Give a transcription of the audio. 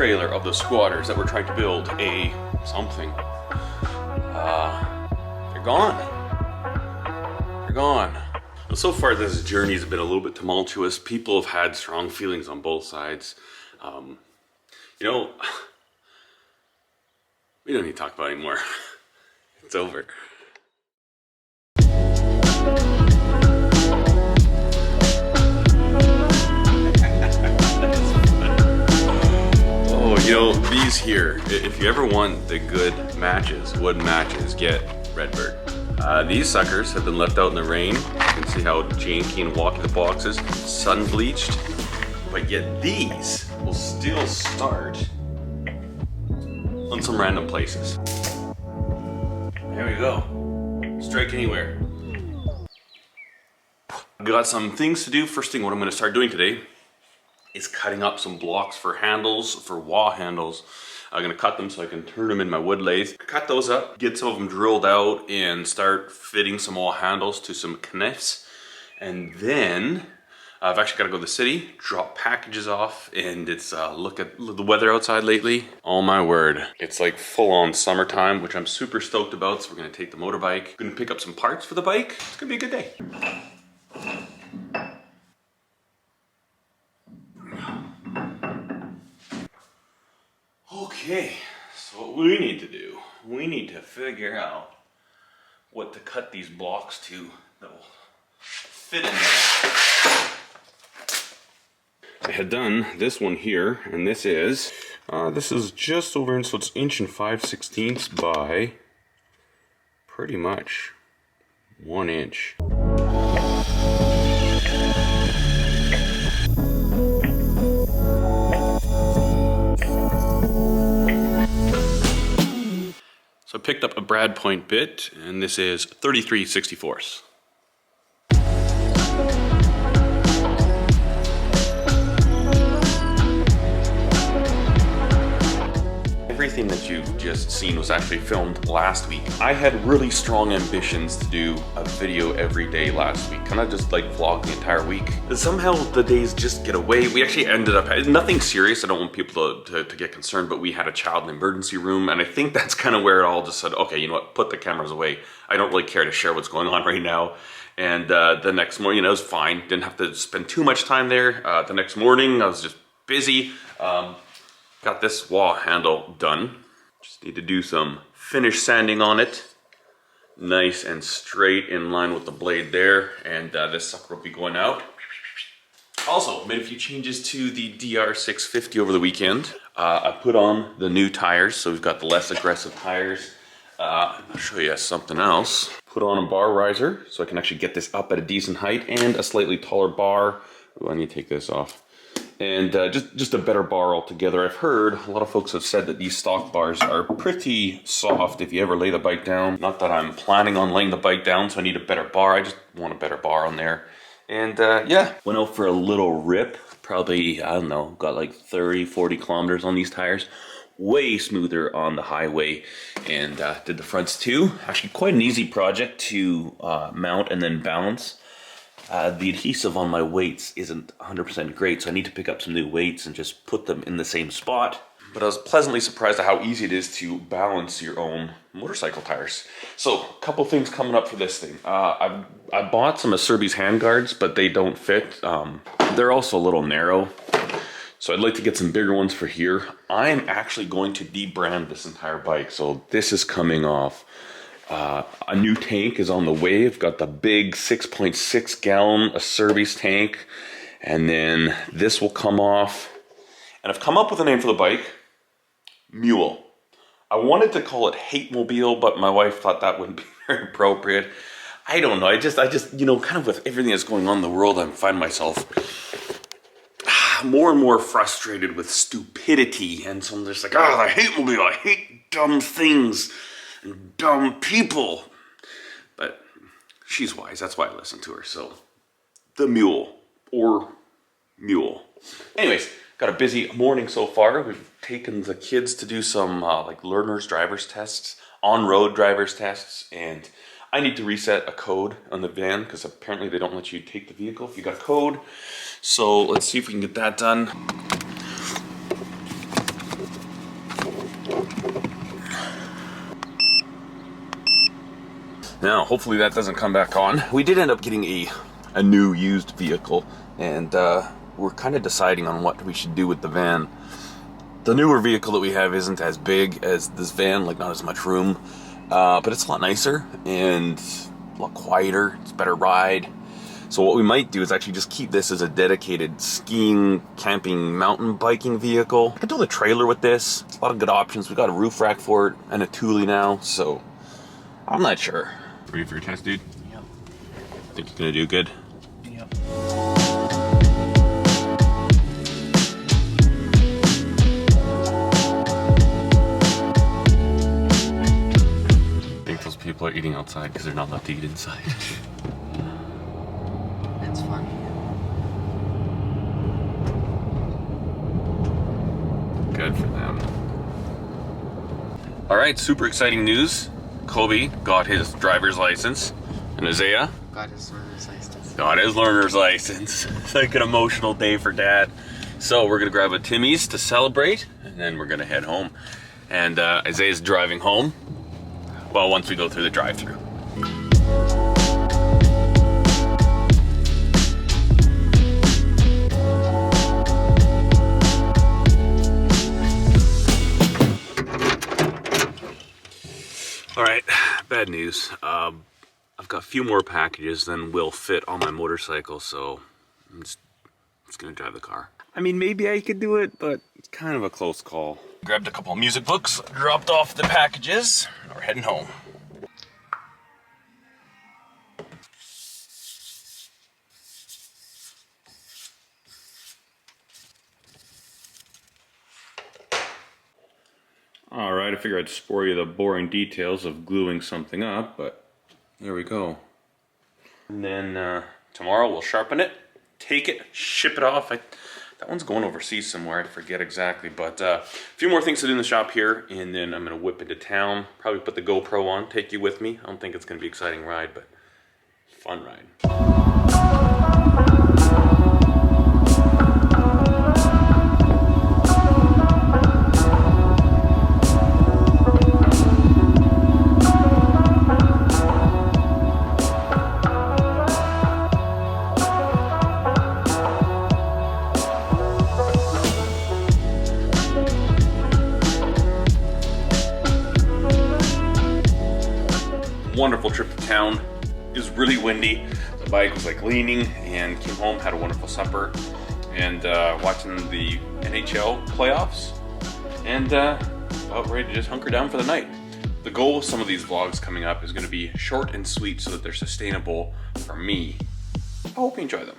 trailer of the squatters that were trying to build a something. They're gone. They're gone. Well, so far this journey has been a little bit tumultuous. People have had strong feelings on both sides. You know, we don't need to talk about it anymore. It's over. Oh, you know, these here, if you ever want the good matches, wood matches, get Redbird. These suckers have been left out in the rain. You can see how janky and walky the box is, sun bleached. But yet these will still start on some random places. There we go. Strike anywhere. Got some things to do. First thing, what I'm going to start doing today is cutting up some blocks for handles, for wah handles. I'm going to cut them so I can turn them in my wood lathe. Cut those up, get some of them drilled out, and start fitting some wah handles to some knives. And then I've actually got to go to the city, drop packages off, and it's look at the weather outside lately. Oh my word. It's like full on summertime, which I'm super stoked about. So we're going to take the motorbike. Going to pick up some parts for the bike. It's going to be a good day. Okay, so what we need to do, we need to figure out what to cut these blocks to that will fit in there. I had done this one here, and this is just over, so it's 1 5/16 by pretty much 1 inch. So I picked up a brad point bit, and this is 33/64. Everything that you've just seen was actually filmed last week. I had really strong ambitions to do a video every day last week, kind of just like vlog the entire week. And somehow the days just get away. We actually ended up, nothing serious, I don't want people to get concerned, but we had a child in the emergency room, and I think that's kind of where it all just said, okay, you know what, put the cameras away. I don't really care to share what's going on right now. And the next morning, it was fine. Didn't have to spend too much time there. The next morning, I was just busy. Got this wah handle done. Just need to do some finish sanding on it. Nice and straight in line with the blade there. And this sucker will be going out. Also, made a few changes to the DR650 over the weekend. I put on the new tires, so we've got the less aggressive tires. I'll show you something else. Put on a bar riser, so I can actually get this up at a decent height, and a slightly taller bar. Ooh, I need to take this off. And just a better bar altogether. I've heard a lot of folks have said that these stock bars are pretty soft if you ever lay the bike down. Not that I'm planning on laying the bike down, so I need a better bar. I just want a better bar on there. And yeah, went out for a little rip. Probably, I don't know, got like 30, 40 kilometers on these tires. Way smoother on the highway. And did the fronts too. Actually quite an easy project to mount and then balance. The adhesive on my weights isn't 100% great, so I need to pick up some new weights and just put them in the same spot. But I was pleasantly surprised at how easy it is to balance your own motorcycle tires. So, a couple things coming up for this thing. I bought some Acerbi's handguards, but they don't fit. They're also a little narrow, so I'd like to get some bigger ones for here. I'm actually going to debrand this entire bike, so this is coming off. A new tank is on the way. I've got the big 6.6 gallon Acerbi's tank, and then this will come off. And I've come up with a name for the bike, Mule. I wanted to call it Hate Mobile, but my wife thought that wouldn't be very appropriate. I don't know. I just, you know, kind of with everything that's going on in the world, I find myself more and more frustrated with stupidity, and so I'm just like, I hate Mobile. I hate dumb things. Dumb people. But she's wise, that's why I listen to her. So the Mule, or Mule. Anyways, got a busy morning so far. We've taken the kids to do some like learners driver's tests, on-road driver's tests, and I need to reset a code on the van because apparently they don't let you take the vehicle if you got a code. So let's see if we can get that done. Now, hopefully that doesn't come back on. We did end up getting a new used vehicle, and we're kind of deciding on what we should do with the van. The newer vehicle that we have isn't as big as this van, like not as much room, but it's a lot nicer and a lot quieter. It's a better ride. So what we might do is actually just keep this as a dedicated skiing, camping, mountain biking vehicle. I can do the trailer with this. A lot of good options. We got a roof rack for it and a Thule now, so I'm not sure. Ready for your test, dude? Yep. Think you're gonna do good? Yep. I think those people are eating outside because they're not allowed to eat inside. That's funny. Good for them. All right, super exciting news. Kobe got his driver's license, and Isaiah Got his learner's license. got his learner's license. It's like an emotional day for Dad. So we're gonna grab a Timmy's to celebrate, and then we're gonna head home. And Isaiah's driving home. Well, once we go through the drive-thru. All right, bad news. I've got a few more packages than will fit on my motorcycle, so I'm just gonna drive the car. I mean, maybe I could do it, but it's kind of a close call. Grabbed a couple of music books, dropped off the packages, and we're heading home. Alright, I figured I'd spare you the boring details of gluing something up, but there we go. And then tomorrow we'll sharpen it, take it, ship it off. That one's going overseas somewhere, I forget exactly, but a few more things to do in the shop here, and then I'm going to whip into town, probably put the GoPro on, take you with me. I don't think it's going to be an exciting ride, but fun ride. Wonderful trip to town. It was really windy. The bike was like leaning, and came home, had a wonderful supper, and watching the NHL playoffs, and about ready to just hunker down for the night. The goal of some of these vlogs coming up is going to be short and sweet so that they're sustainable for me. I hope you enjoy them.